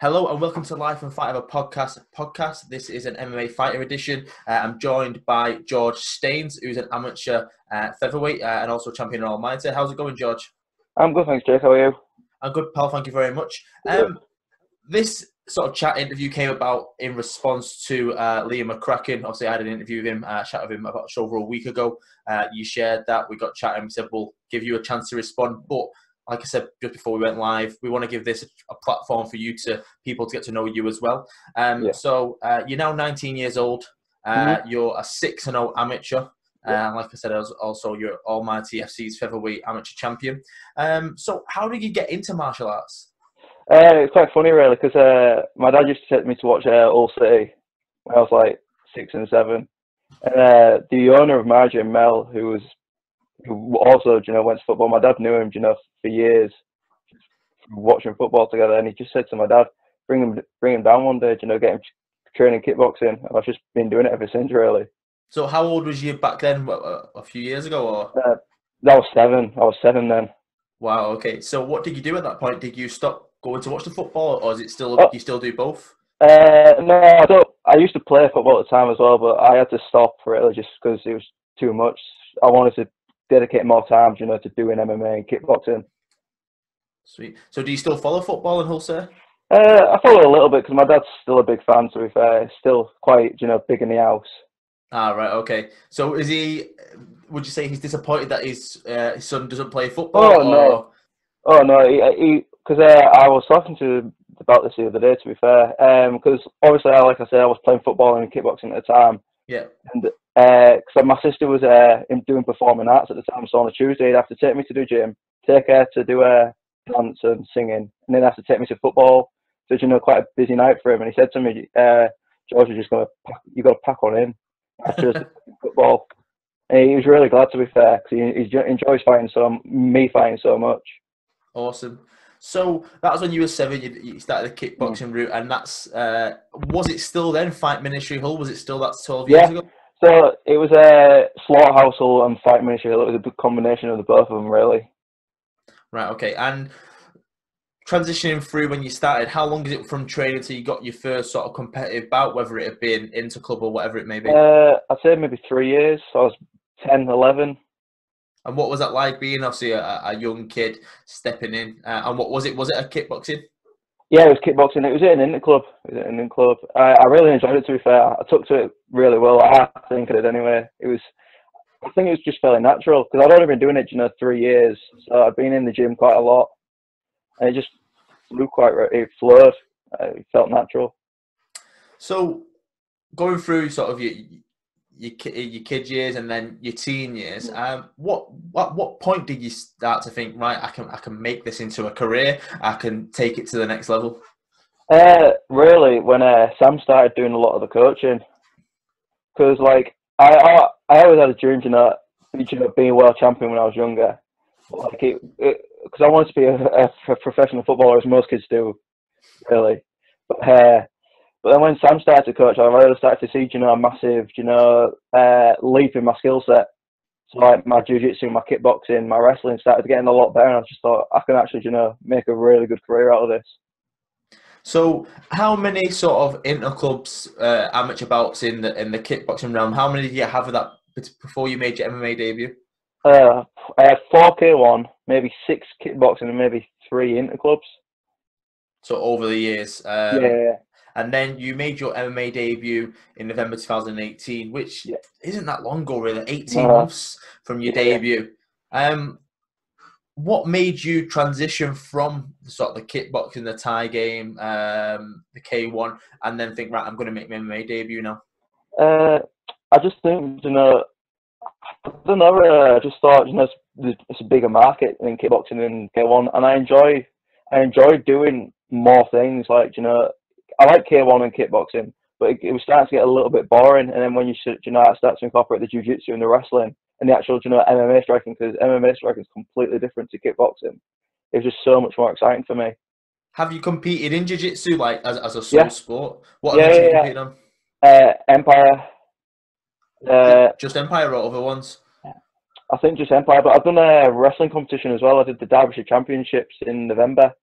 Hello and welcome to Life and Fight of a podcast. This is an MMA fighter edition. I'm joined by George Staines, who's an amateur featherweight and also champion in Almighty. How's it going, George? I'm good, thanks, Jake. How are you? I'm good, pal. Thank you very much. This sort of chat interview came about in response to Liam McCracken. Obviously, I had an interview with him, chat with him about just over a week ago. You shared that. We got chatting. We said, we'll give you a chance to respond. But like I said just before we went live, we want to give this a platform for people to get to know you as well. So you're now 19 years old. You're a 6-0 amateur. Like I said, also you're Almighty FC's featherweight amateur champion. So how did you get into martial arts? It's quite funny, really, because my dad used to take me to watch Hull City when I was like 6 and 7. And the owner of my gym, Mel, who also, went to football. My dad knew him, for years, watching football together. And he just said to my dad, bring him down one day, get him training kickboxing. And I've just been doing it ever since, really. So how old was you back then? A few years ago, or? That was 7. I was 7 then. Wow. Okay. So what did you do at that point? Did you stop going to watch the football, or is it still you still do both? No, I don't. I used to play football at the time as well, but I had to stop really just because it was too much. I wanted to dedicate more time, to doing MMA and kickboxing. Sweet. So do you still follow football in Hull City? I follow a little bit because my dad's still a big fan, to be fair. Still quite, big in the house. Ah, right, okay. So would you say he's disappointed that his son doesn't play football? Oh, no, because I was talking to him about this the other day, to be fair, because obviously, like I said, I was playing football and kickboxing at the time. Yeah. And because my sister was doing performing arts at the time, so on a Tuesday, he'd have to take me to the gym, take her to do dance and singing, and then have to take me to football. So, quite a busy night for him. And he said to me, George, you got to pack on in after football. And he was really glad, to be fair, because he enjoys fighting so much. Awesome. So that was when you were 7. You started the kickboxing route, and that's was it still then Fight Ministry Hull? Was it still that's 12 years ago? So it was Slaughterhouse Hull and Fight Ministry Hull. It was a good combination of the both of them, really. Right. Okay. And transitioning through when you started, how long is it from training till you got your first sort of competitive bout, whether it had been interclub or whatever it may be? I'd say maybe 3 years. So I was 10, 11. And what was that like being obviously a young kid stepping in? And what was it? Was it a kickboxing? Yeah, it was kickboxing. It was in an interclub. I really enjoyed it, to be fair. I took to it really well. I think I did anyway. I think it was just fairly natural because I'd only been doing it, 3 years. So I'd been in the gym quite a lot. And it just it flowed. It felt natural. So going through sort of your kid years and then your teen years, what point did you start to think, right, I can make this into a career, I can take it to the next level? Really, when Sam started doing a lot of the coaching, because like I always had a dream, being a world champion when I was younger. Like because I wanted to be a professional footballer, as most kids do, really. But then when Sam started to coach, I really started to see, a massive, leap in my skill set. So like my jiu-jitsu, my kickboxing, my wrestling started getting a lot better, and I just thought I can actually, make a really good career out of this. So how many sort of interclubs, amateur bouts in the kickboxing realm? How many did you have of that before you made your MMA debut? I had 4 K1, maybe 6 kickboxing, and maybe 3 interclubs. So over the years. Yeah. And then you made your MMA debut in November 2018, which isn't that long ago, really. 18 months from your debut. What made you transition from sort of the kickboxing, the Thai game, the K1, and then think, right, I'm going to make my MMA debut now? I just think, I don't know, I just thought, it's a bigger market in kickboxing and K1, and I enjoy doing more things. Like, I like K1 and kickboxing, but it was starting to get a little bit boring. And then when you start to incorporate the jiu-jitsu and the wrestling and the actual, MMA striking, because MMA striking is completely different to kickboxing, it was just so much more exciting for me. Have you competed in jiu-jitsu, like as a sole sport? What have you competed on? Empire. Just Empire or other ones? I think just Empire, but I've done a wrestling competition as well. I did the Derbyshire Championships in November.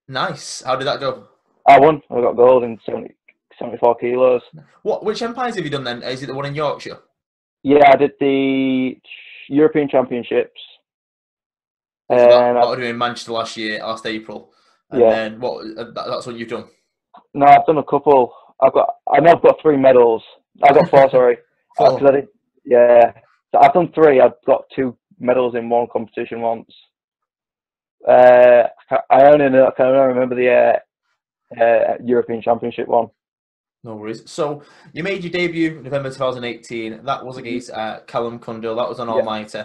Nice. How did that go? I won. I got gold in 74 kilos. Which empires have you done then? Is it the one in Yorkshire? Yeah, I did the European Championships. Was And that what I did in Manchester last April? And then what? That's what you've done. No, I've done a couple. I know I've got 3 medals. I got 4, sorry. 4. So I've done 3. I've got 2 medals in one competition once. I can only remember the European Championship one. No worries. So you made your debut in November 2018. That was against Callum Cundle. That was on Almighty.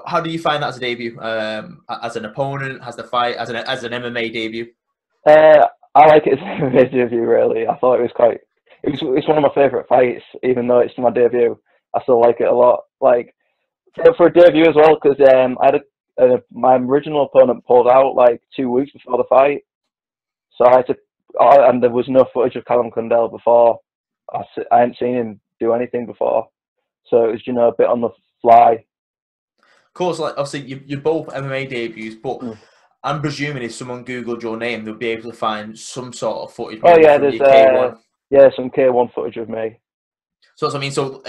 How do you find that as a debut? As an opponent, as the fight, as an MMA debut? I like it as an MMA debut. Really, I thought it was quite. It's one of my favourite fights, even though it's my debut. I still like it a lot. Like for a debut as well, because I had my original opponent pulled out like 2 weeks before the fight, so I had to. And there was no footage of Callum Cundell before. I hadn't seen him do anything before, so it was a bit on the fly. Of course, like obviously you're both MMA debuts, but I'm presuming if someone googled your name, they'll be able to find some sort of footage. Oh yeah, there's some K1 footage of me. So that's what I mean. So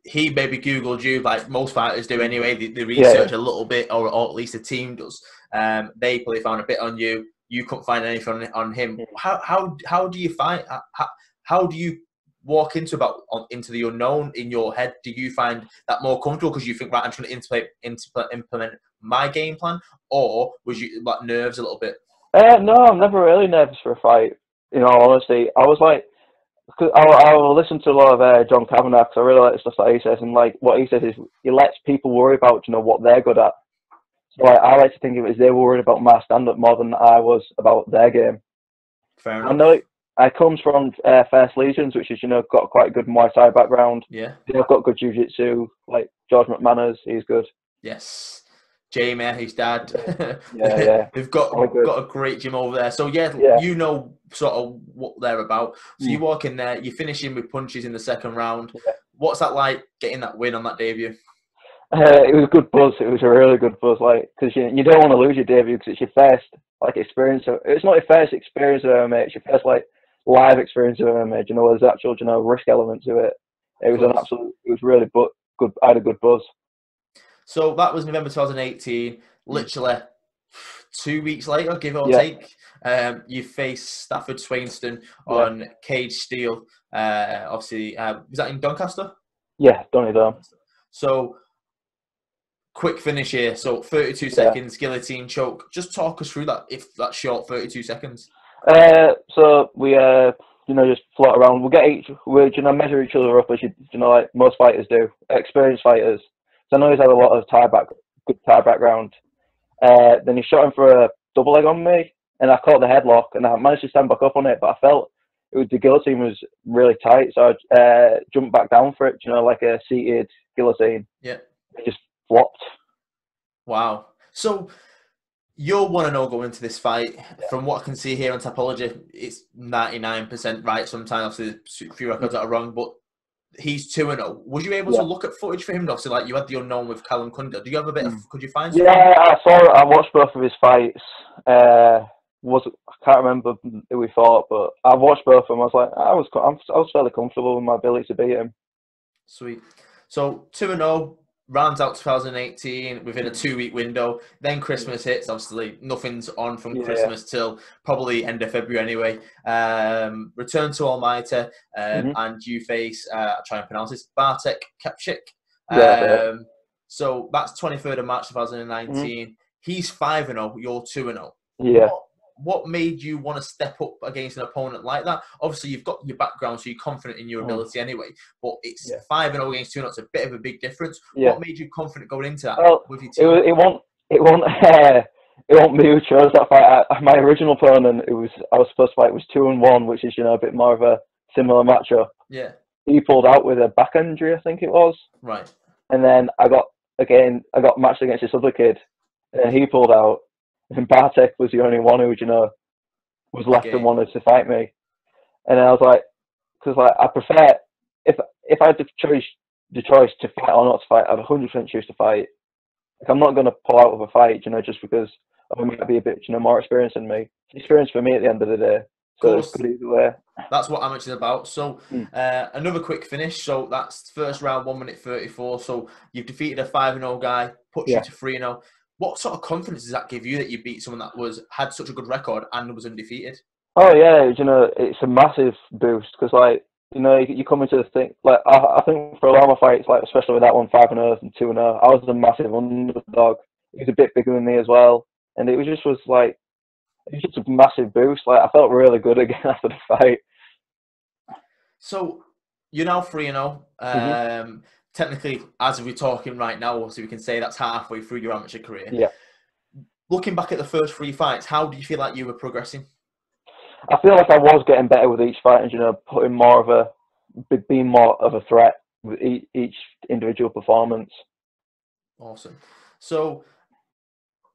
he maybe googled you, like most fighters do anyway. They research a little bit, or at least the team does. They probably found a bit on you. You couldn't find anything on him. How do you find? How do you walk into the unknown in your head? Do you find that more comfortable because you think, right, I'm trying to implement my game plan, or was you like nerves a little bit? No, I'm never really nervous for a fight. In all honesty, I was like, cause I will listen to a lot of John Kavanagh because I really like the stuff that he says, and like what he says is he lets people worry about what they're good at. So I like to think of it as they were worried about my stand-up more than I was about their game. Fair enough. I know I comes from First Legions, which is got quite a good Muay Thai background. Yeah. They've got good jiu-jitsu, like George McManus, he's good. Yes. Jamie, his dad. Yeah. They've got a great gym over there. So you know sort of what they're about. So you walk in there, you finish in with punches in the second round. Yeah. What's that like, getting that win on that debut? It was a good buzz. It was a really good buzz, like, because you don't want to lose your debut because it's your first experience. It's not your first experience of MMA. It's your first live experience of MMA. There's actual risk element to it. It was It was really good. I had a good buzz. So that was November 2018. Literally 2 weeks later, give or take, you face Stafford Swainston on Cage Steel. Obviously, was that in Doncaster? Yeah, Doncaster. So quick finish here. So 32 seconds, guillotine choke. Just talk us through that, if that's short, 32 seconds. So we just float around. We measure each other up as like most fighters do, experienced fighters. So I know he's had a lot of good Thai background. Then he shot him for a double leg on me, and I caught the headlock, and I managed to stand back up on it, but I felt the guillotine was really tight, so I jumped back down for it, like a seated guillotine. Yeah. It just flopped. Wow. So you're 1-0 going into this fight. From what I can see here on Tapology, it's 99% right. Sometimes obviously a few records that are wrong, but he's 2-0. Was you able to look at footage for him? Obviously, like you had the unknown with Callum Cundell. Do you have a bit of? Could you find? Yeah, I watched both of his fights. I can't remember who we fought, but I watched both of them. I was like, I was fairly comfortable with my ability to beat him. Sweet. So 2-0. Rounds out 2018 within a 2-week window. Then Christmas hits. Obviously, nothing's on from Christmas till probably end of February anyway. Return to Almighty, and you face, I'll try and pronounce this, Bartek Kapchik. So that's 23rd of March 2019. He's 5-0, you're 2-0. Yeah. What made you want to step up against an opponent like that? Obviously, you've got your background, so you're confident in your ability anyway. But it's 5-0 against 2-0. It's a bit of a big difference. What made you confident going into that with your team? It wasn't me who chose that fight. My original opponent, I was supposed to fight, was 2-1, which is a bit more of a similar matchup. Yeah. He pulled out with a back injury, I think it was. Right. And then I got matched against this other kid, and he pulled out. And Bartek was the only one who, was left and wanted to fight me. And I was like, because I prefer, if I had the choice to fight or not to fight, I'd 100% choose to fight. Like, I'm not going to pull out of a fight, just because I might be a bit, more experienced than me. It's experience for me at the end of the day. So it's good either way. That's what amateur is about. So another quick finish. So that's first round, 1:34. So you've defeated a 5-0 guy, puts you to 3-0. What sort of confidence does that give you that you beat someone that had such a good record and was undefeated? Oh yeah, it's a massive boost because you come into the thing I think for a lot of my fights, especially with that one 5-0 and 2-0, I was a massive underdog. He was a bit bigger than me as well, and it was just a massive boost. I felt really good again after the fight. So you're now 3-0. Technically, as we're talking right now, so we can say that's halfway through your amateur career. Yeah. Looking back at the first 3 fights, how do you feel like you were progressing? I feel like I was getting better with each fight, and being more of a threat with each individual performance. Awesome. So,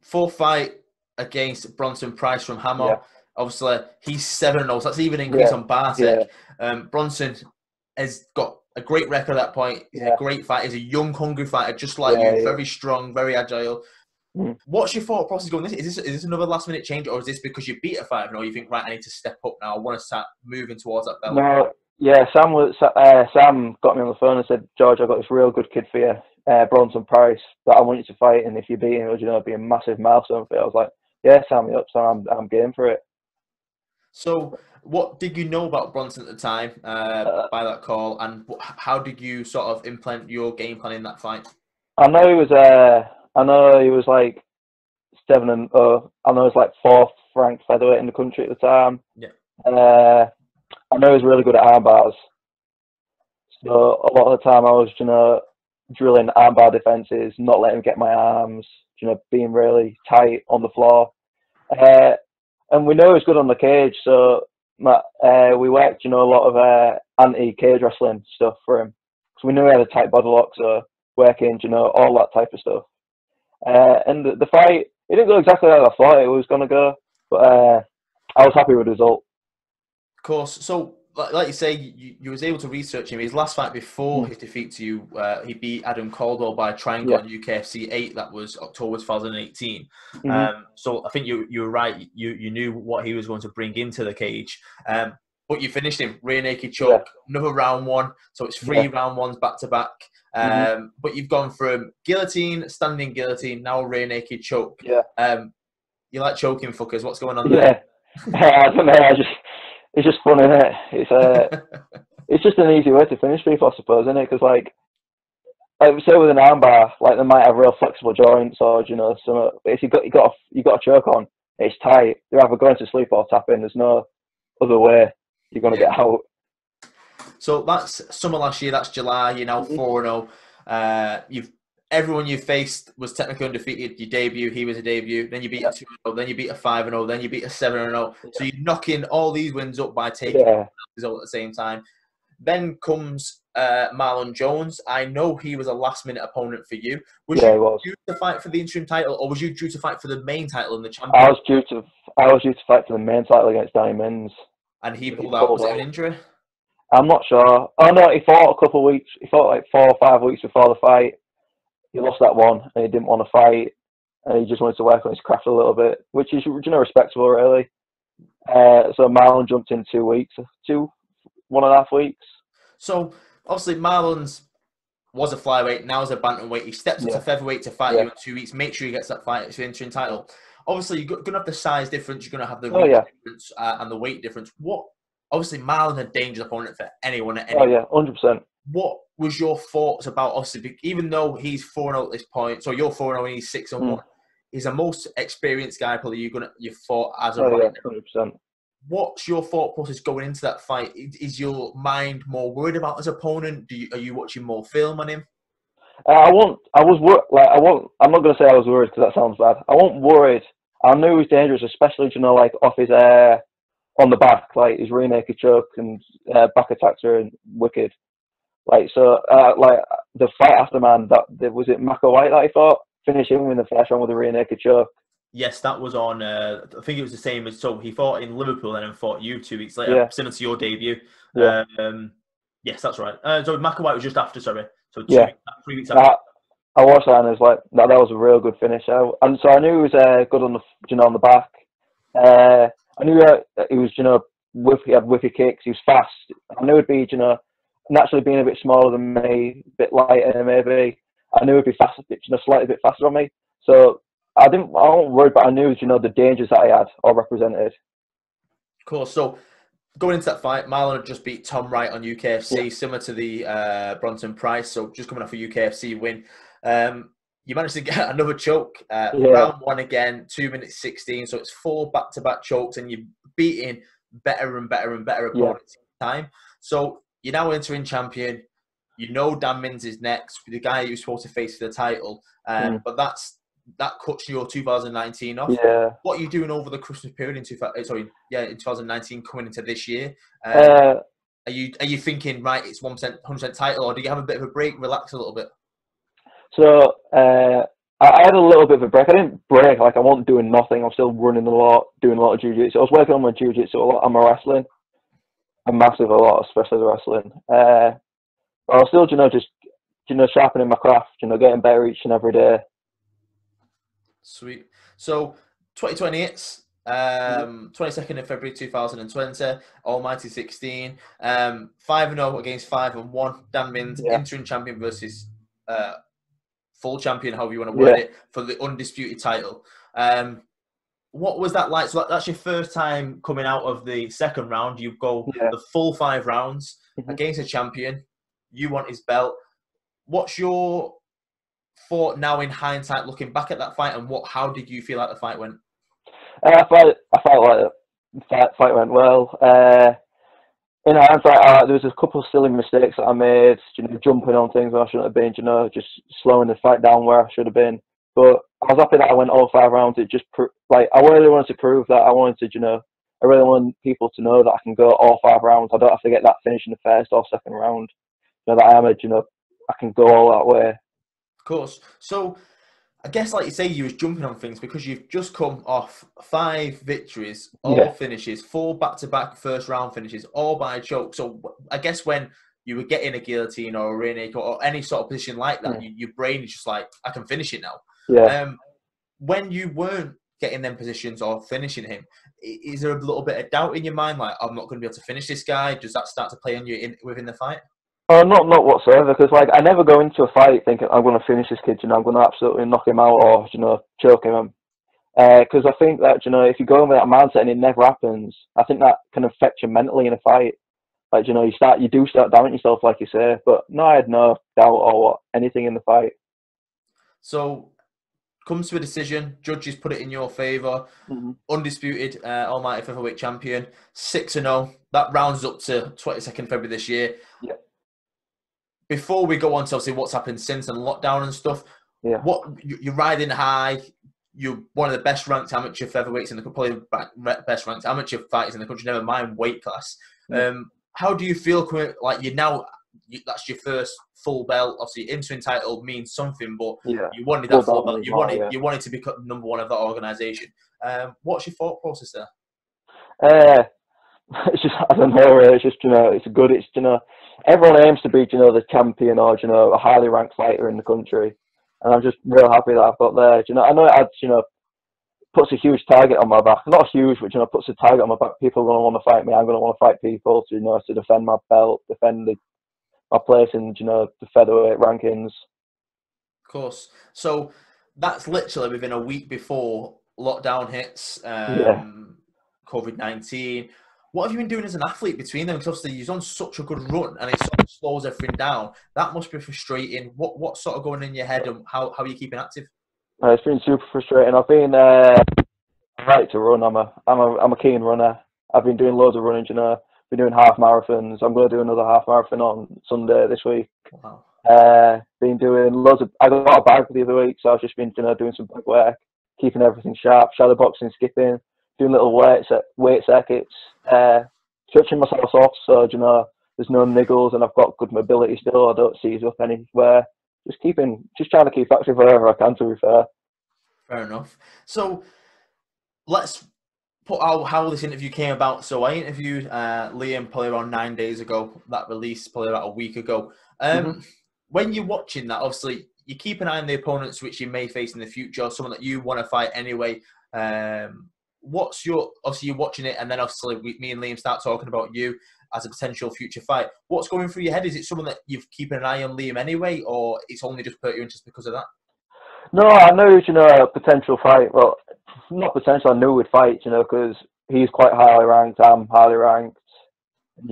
4th fight against Bronson Price from Hammer. Yeah. Obviously, he's 7-0, so that's even increase on Bartek. Bronson has got a great record at that point. He's a great fighter. He's a young, hungry fighter, just like you. Very strong, very agile. What's your thought process going? Is this another last-minute change, or is this because you beat a 5-0? You think, right, I need to step up now. I want to start moving towards that belt. No, Sam got me on the phone and said, George, I've got this real good kid for you, Bronson Price, that I want you to fight, and if you beat him, it'll be a massive milestone for you. I was like, yeah, sign me up, so I'm game for it. So, what did you know about Bronson at the time by that call, and how did you sort of implement your game plan in that fight? I know he was like 7-0. I know he was like 4th ranked featherweight in the country at the time. Yeah. I know he was really good at arm bars. So a lot of the time I was, drilling armbar defenses, not letting him get my arms, being really tight on the floor. And we know he's good on the cage, so we worked, a lot of anti-cage wrestling stuff for him. So we knew he had a tight body lock, so working, all that type of stuff. And the fight, it didn't go exactly how I thought it was going to go, but I was happy with the result. Of course. So, like you say, you was able to research him. His last fight before his defeat to you, he beat Adam Caldwell by triangle on UKFC 8. That was October 2018. So I think you were right. You knew what he was going to bring into the cage. But you finished him, rear naked choke, another round 1. So it's 3 round 1s back to back. But you've gone from guillotine, standing guillotine, now rear naked choke. You like choking fuckers. What's going on there? I don't know. It's just fun, isn't it? It's just an easy way to finish people, I suppose, isn't it? Because I would say with an armbar, they might have real flexible joints, or so if you got a choke on, it's tight. You're either going to sleep or tap in. There's no other way you're going to get out. So that's summer last year. That's July. You're now 4-0. Everyone you faced was technically undefeated. Your debut, he was a debut. Then you beat a 2-0. Then you beat a 5-0. Then you beat a 7-0. So you're knocking all these wins up by taking the result at the same time. Then comes Marlon Jones. I know he was a last-minute opponent for you. Was you due to fight for the interim title, or was you due to fight for the main title in the championship? I was due to fight for the main title against Danny Mins. And he pulled out. Was it an injury? I'm not sure. Oh no, he fought a couple of weeks. He fought 4 or 5 weeks before the fight. He lost that one, and he didn't want to fight, and he just wanted to work on his craft a little bit, which is respectable, really. So Marlon jumped in 2 weeks, 1.5 weeks. So obviously Marlon's was a flyweight, now is a bantamweight. He steps up to featherweight to fight you in 2 weeks. Make sure he gets that fight for the interim title. Obviously, you're going to have the size difference. You're going to have the reach difference and the weight difference. Obviously, Marlon a dangerous opponent for anyone at any. Oh yeah, 100%. What was your thoughts about, obviously, even though he's 4-0 at this point, so you're 4-0 and he's 6-1, he's the most experienced guy probably you've fought as a right now. 100%. What's your thought process going into that fight? Is your mind more worried about his opponent? Are you watching more film on him? I'm not going to say I was worried because that sounds bad. I wasn't worried. I knew he was dangerous, especially, off his on the back, his rear naked choke and back attacks are wicked. The fight after, man, was it Mako White that he fought? Finished him in the first round with a rear naked choke. Yes, that was on, I think it was the same as, so he fought in Liverpool and then fought you 2 weeks later, similar to your debut. Yes, that's right. So Mako White was just after, sorry. So 3 weeks after. I watched that and it was like, that was a real good finish. And so I knew he was good on the, on the back. I knew he was, he had whippy kicks. He was fast. I knew he'd be, naturally being a bit smaller than me, a bit lighter maybe. I knew he'd be faster, slightly bit faster on me. So I wasn't worried, but I knew, the dangers that I had or represented. Cool. So going into that fight, Marlon had just beat Tom Wright on UKFC, similar to the Bronson Price. So just coming off a UKFC win. You managed to get another choke, round 1 again, 2 minutes 16. So it's 4 back-to-back chokes, and you're beating better and better and better opponents each time. So you're now entering champion. You know Dan Mins is next, the guy you're supposed to face for the title. But that cuts your 2019 off. Yeah. What are you doing over the Christmas period in 2019 coming into this year? Are you thinking, right, it's 100% title, or do you have a bit of a break, relax a little bit? So I had a little bit of a break. I didn't break, like I wasn't doing nothing. I'm still running a lot, doing a lot of jiu-jitsu. I was working on my jiu-jitsu a lot and my wrestling. A massive a lot, especially the wrestling. But I was still, just, sharpening my craft, getting better each and every day. Sweet. So 2020, 22nd of February 2020, Almighty 16, 5-0 against 5-1. Dan Mins, interim champion versus full champion, however you want to word it, for the undisputed title. What was that like? So that's your first time coming out of the second round. You go the full 5 rounds against a champion. You want his belt. What's your thought now in hindsight, looking back at that fight, and how did you feel like the fight went? I felt like the fight went well. In hindsight, there was a couple of silly mistakes that I made, jumping on things where I shouldn't have been, just slowing the fight down where I should have been. But I was happy that I went all 5 rounds. It just, I really wanted to prove that. I wanted to, I really want people to know that I can go all 5 rounds. I don't have to get that finish in the first or second round. That I am I can go all that way. Of course. So I guess, like you say, you was jumping on things because you've just come off 5 victories, all finishes, 4 back-to-back first round finishes, all by choke. So I guess when you were getting a guillotine or a rear naked or any sort of position like that, your brain is just like, I can finish it now. Yeah. When you weren't getting them positions or finishing him, is there a little bit of doubt in your mind, like, I'm not going to be able to finish this guy? Does that start to play on you within the fight? Not whatsoever, because I never go into a fight thinking I'm going to finish this kid, I'm going to absolutely knock him out or choke him. Because I think that if you go in with that mindset and it never happens, I think that can affect you mentally in a fight. You do start doubting yourself, like you say. But no, I had no doubt or anything in the fight. So comes to a decision, judges put it in your favour. Undisputed Almighty Featherweight champion, 6-0. That rounds up to 22nd February this year. Yeah. Before we go on to obviously what's happened since and lockdown and stuff, you're riding high. You're one of the best ranked amateur featherweights in the country, probably best ranked amateur fighters in the country. Never mind weight class. How do you feel? Like that's your first full belt. Obviously, interim title means something, but you wanted that full belt. You wanted to become #1 of that organisation. What's your thought process there? It's just, I don't know, really. It's just, it's good. It's, everyone aims to be, the champion or, a highly ranked fighter in the country. And I'm just real happy that I've got there. I know it adds, puts a huge target on my back. Not huge, but, puts a target on my back. People are going to want to fight me. I'm going to want to fight people to, to defend my belt, defend my place in, the featherweight rankings. Of course. So that's literally within a week before lockdown hits, COVID-19. What have you been doing as an athlete between them? Because obviously you're on such a good run and it sort of slows everything down. That must be frustrating. What's sort of going in your head, and how are you keeping active? It's been super frustrating. I've been I like to run. I'm a keen runner. I've been doing loads of running. Been doing half marathons. I'm going to do another half marathon on Sunday this week. Wow. Been doing loads of. I got a bag the other week, so I've just been doing some bag work, keeping everything sharp, shadow boxing, skipping, doing little weight circuits, stretching myself off so there's no niggles and I've got good mobility still. I don't seize up anywhere. Just trying to keep active wherever I can, to be fair. Fair enough. So let's put out how this interview came about. So I interviewed Liam probably around 9 days ago. That released probably about a week ago. When you're watching that, obviously you keep an eye on the opponents which you may face in the future, someone that you want to fight anyway. what's your, obviously you're watching it, and then obviously me and Liam start talking about you as a potential future fight. What's going through your head? Is it someone that you've keeping an eye on Liam anyway, or it's only just put you in just because of that? No, I knew, a potential fight. Well, not potential, I knew we'd fight, because he's quite highly ranked, I'm highly ranked. I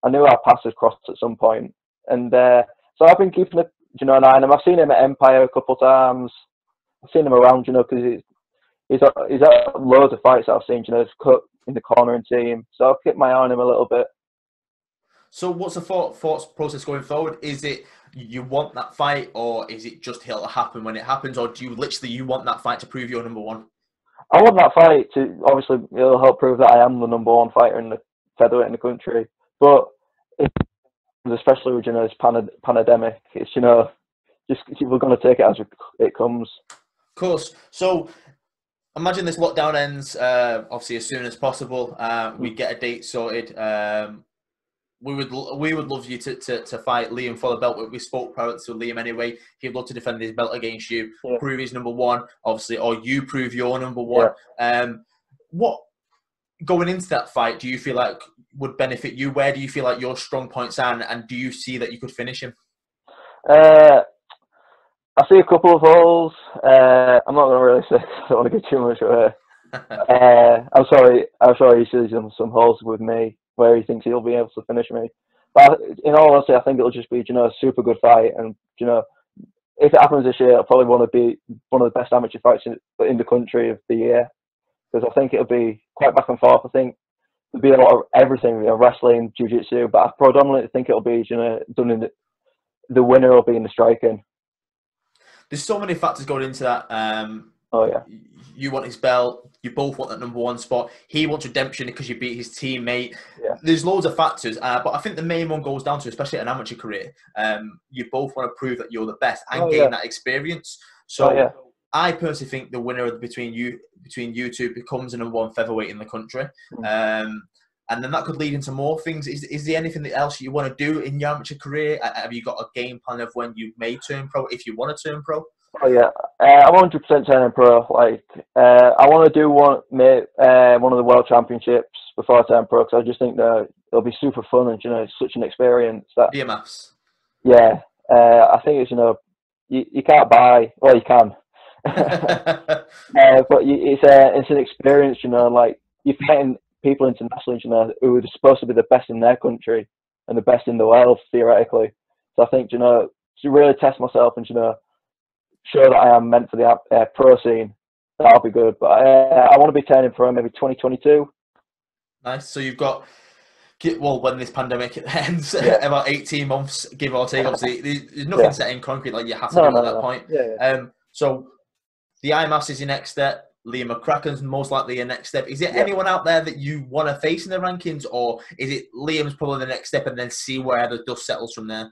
knew our paths had crossed at some point. And so I've been keeping an eye on him. I've seen him at Empire a couple of times. I've seen him around, because he's at loads of fights that I've seen, he's cut in the cornering team. So I've kept my eye on him a little bit. So what's the thought process going forward? Is it you want that fight, or is it just it'll happen when it happens, or do you want that fight to prove you're number one? I want that fight to, obviously, it'll help prove that I am the number one fighter in the featherweight in the country. But especially with this pandemic, it's just we're going to take it as it comes. Of course. So imagine this lockdown ends obviously as soon as possible. We get a date sorted. We would love you to fight Liam for the belt. We spoke prior to Liam anyway. He'd love to defend his belt against you, prove he's number one, obviously, or you prove you're number one. What going into that fight do you feel like would benefit you? Where do you feel like your strong points are, and do you see that you could finish him? I see a couple of holes. I'm not going to really say. I don't want to get too much away. I'm sorry. He sees some holes with me where he thinks he'll be able to finish me. But in all honesty, I think it'll just be, a super good fight. And, if it happens this year, it'll probably want to be one of the best amateur fights in the country of the year. Because I think it'll be quite back and forth. I think there'll be a lot of everything, wrestling, jiu-jitsu. But I predominantly think it'll be, done in the winner will be in the striking. There's so many factors going into that. Oh, yeah. You want his belt. You both want that number one spot. He wants redemption because you beat his teammate. Yeah. There's loads of factors, but I think the main one goes down to, especially an amateur career, you both want to prove that you're the best and gain that experience. So I personally think the winner between you two becomes a number one featherweight in the country. And then that could lead into more things. Is there anything else you want to do in your amateur career? Have you got a game plan of when you may turn pro, if you want to turn pro? Oh yeah, I'm 100% turning pro. I want to do one of the world championships before I turn pro, because I just think that it'll be super fun and it's such an experience. That BMFs. Yeah, I think it's you can't buy. Well, you can, but it's an experience. You're fighting people internationally, who are supposed to be the best in their country and the best in the world theoretically. So I think to really test myself and show that I am meant for the pro scene, that'll be good. But I want to be turning pro maybe 2022. Nice. So you've got, well, when this pandemic ends, about 18 months, give or take. Obviously, there's nothing set in concrete, like you have to do at that point. So the IMAFs is your next step. Liam McCracken's most likely your next step. Is there anyone out there that you want to face in the rankings, or is it Liam's probably the next step and then see where the dust settles from there?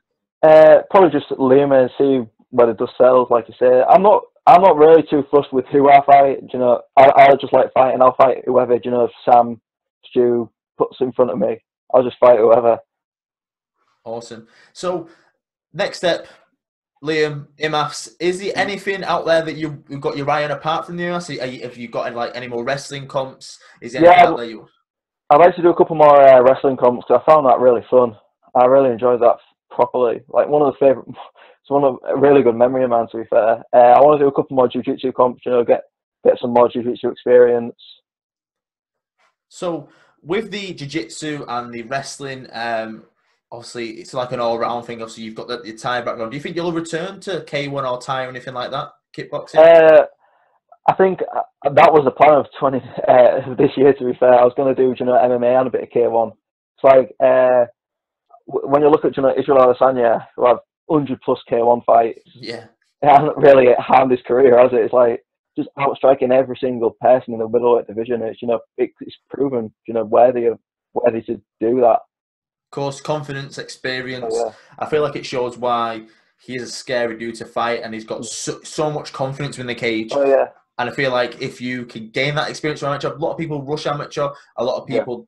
Probably just Liam and see where the dust settles. Like you say, I'm not really too fussed with who I fight. I just like fighting. I'll fight whoever. Sam, Stu puts in front of me. I'll just fight whoever. Awesome. So next step, Liam, IMAFs. Is there anything out there that you've got your eye on apart from the IMAFs? Have you got any more wrestling comps? Is there anything out there you? I'd like to do a couple more wrestling comps, because I found that really fun. I really enjoyed that properly. Like it's one of a really good memory of mine, to be fair. I want to do a couple more jiu-jitsu comps, get some more jiu-jitsu experience. So with the jiu-jitsu and the wrestling, obviously it's like an all-round thing. Obviously you've got the Thai background. Do you think you'll return to K1 or Thai or anything like that, kickboxing? I think that was the plan of this year, to be fair. I was going to do MMA and a bit of K1. It's like when you look at Israel Adesanya, who have 100+ K1 fights, it hasn't really harmed his career, has it? It's like just outstriking every single person in the middleweight division. It's it's proven worthy to do that. Of course, confidence, experience. I feel like it shows why he is a scary dude to fight, and he's got so much confidence in the cage. And I feel like if you can gain that experience from amateur, a lot of people rush amateur, a lot of people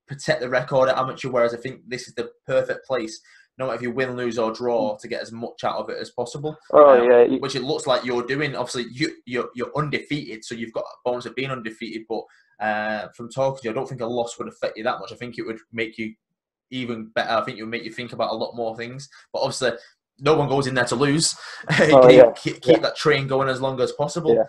protect the record at amateur, whereas I think this is the perfect place, no matter if you win, lose or draw, to get as much out of it as possible. Which it looks like you're doing. Obviously, you're undefeated, so you've got a bonus of being undefeated, but from talking to you, I don't think a loss would affect you that much. I think it would make you even better. I think it would make you think about a lot more things. But obviously, no one goes in there to lose. You can keep that train going as long as possible.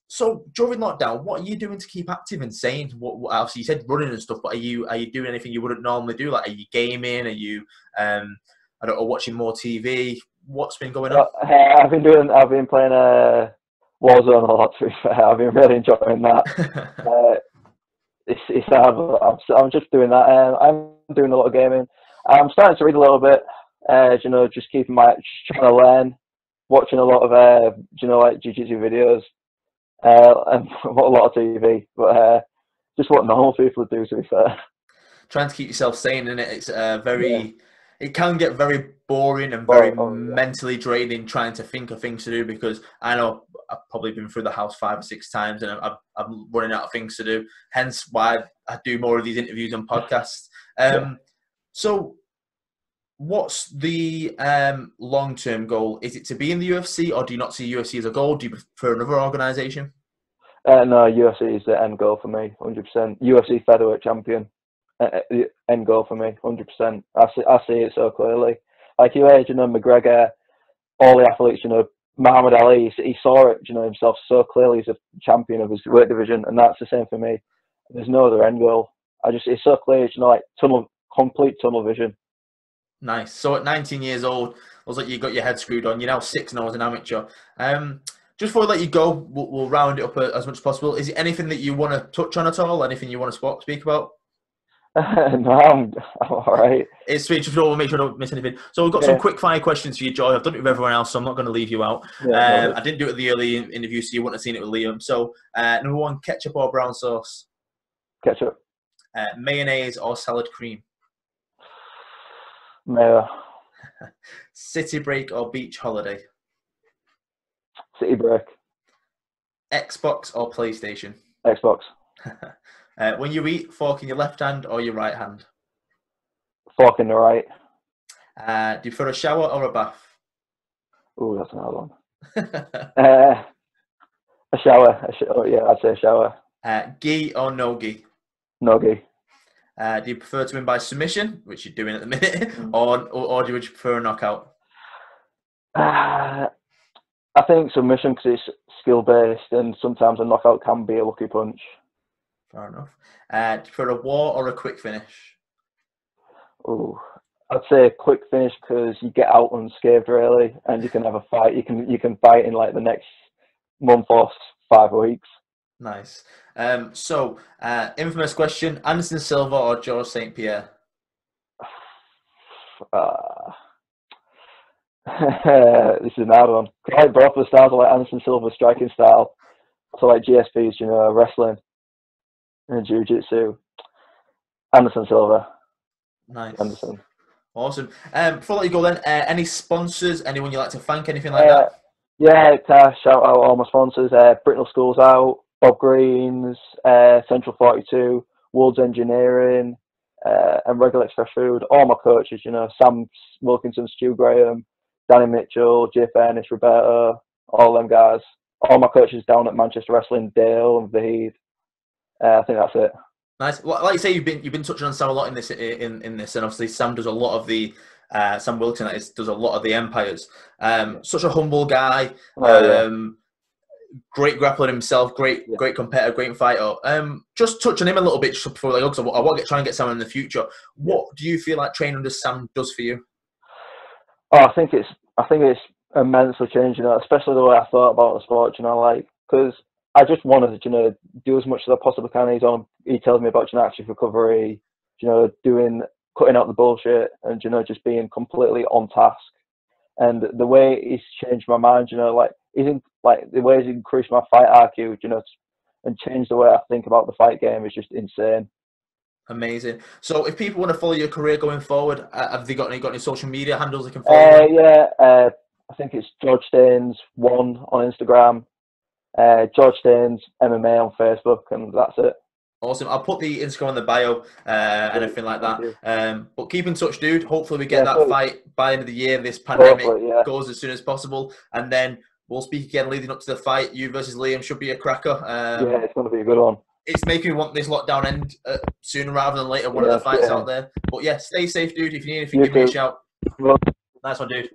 So during lockdown, what are you doing to keep active and sane? What obviously you said running and stuff, but are you doing anything you wouldn't normally do? Like, are you gaming? Are you I don't know, watching more TV? What's been going on? I've been playing Warzone a lot. To be fair, I've been really enjoying that. It's I'm just doing that. I'm doing a lot of gaming. I'm starting to read a little bit. You know, just keeping trying to learn, watching a lot of you know, like jiu-jitsu videos, and a lot of TV. But just what normal people do, to be fair. Trying to keep yourself sane, and it's it can get very boring and very mentally draining trying to think of things to do, because I know I've probably been through the house 5 or 6 times and I'm running out of things to do. Hence why I do more of these interviews and podcasts. So what's the long-term goal? Is it to be in the UFC, or do you not see UFC as a goal? Do you prefer another organisation? No, UFC is the end goal for me, 100%. UFC featherweight champion. End goal for me, 100%. I see it so clearly. Like, you know, McGregor, all the athletes, you know, Muhammad Ali, he saw it, you know, himself so clearly as a champion of his weight division, and that's the same for me. There's no other end goal. It's so clear, you know, like complete tunnel vision. Nice. So at 19 years old, looks like you got your head screwed on. You're now 6-0 as an amateur. Just before I let you go, we'll round it up as much as possible. Is there anything that you want to touch on at all? Anything you want to speak about? No, I'm all right. It's sweet. Just want to make sure I don't miss anything. So we've got some quick fire questions for you, Joy. I've done it with everyone else, so I'm not going to leave you out. I didn't do it at the early interview, so you wouldn't have seen it with Liam. So number 1, ketchup or brown sauce? Ketchup. Mayonnaise or salad cream? Mayo. City break or beach holiday? City break. Xbox or PlayStation? Xbox. When you eat, fork in your left hand or your right hand? Fork in the right. Do you prefer a shower or a bath? Oh, that's another one. A shower. Yeah, I'd say a shower. Gi or no gi? No gi. Do you prefer to win by submission, which you're doing at the minute, or do you prefer a knockout? I think submission, because it's skill based, and sometimes a knockout can be a lucky punch. Fair enough. Do you prefer a war or a quick finish? Oh, I'd say a quick finish, because you get out unscathed really, and you can have a fight. You can fight in like the next month or 5 weeks. Nice. So, infamous question: Anderson Silva or George St. Pierre? This is an hard one. I like both the styles. I like Anderson Silva's striking style. So like GSP's, you know, wrestling and jiu-jitsu. Anderson Silva. Nice. Anderson. Awesome. Before I let you go then, any sponsors, anyone you like to thank, anything like that? Yeah, shout out all my sponsors. Britnell School's out, Bob Green's, Central 42, Woods Engineering, and Regular Express Food. All my coaches, you know, Sam Wilkinson, Stu Graham, Danny Mitchell, Jay Fairness, Roberto, all them guys. All my coaches down at Manchester Wrestling, Dale and Vaheed. I think that's it. Nice. Well, like you say, you've been touching on Sam a lot in this, and obviously Sam does a lot of the Sam Wilson does a lot of the Empires. Such a humble guy. Great grappler himself. Great competitor. Great fighter. Just touch on him a little bit just before I go, because I want to try and get Sam in the future. What do you feel like training under Sam does for you? Oh, I think it's immensely changed, you know, especially the way I thought about the sport, you know, like, because I just wanted to, you know, do as much as I possibly can. He tells me about, you know, active recovery, you know, cutting out the bullshit, and, you know, just being completely on task. And the way he's changed my mind, you know, like, the way he's increased my fight IQ, you know, and changed the way I think about the fight game is just insane. Amazing. So, if people want to follow your career going forward, have they got any social media handles they can follow? I think it's George Staines 1 on Instagram, George Staines MMA on Facebook, and that's it. Awesome. I'll put the Instagram in the bio and everything like that. But keep in touch, dude. Hopefully we get that fight by the end of the year. This pandemic goes as soon as possible, and then we'll speak again leading up to the fight. You versus Liam should be a cracker. It's going to be a good one. it's making me want this lockdown end sooner rather than later. One of the fights out there. But yeah, stay safe, dude. If you need anything, give me a shout. Well, Nice one, dude.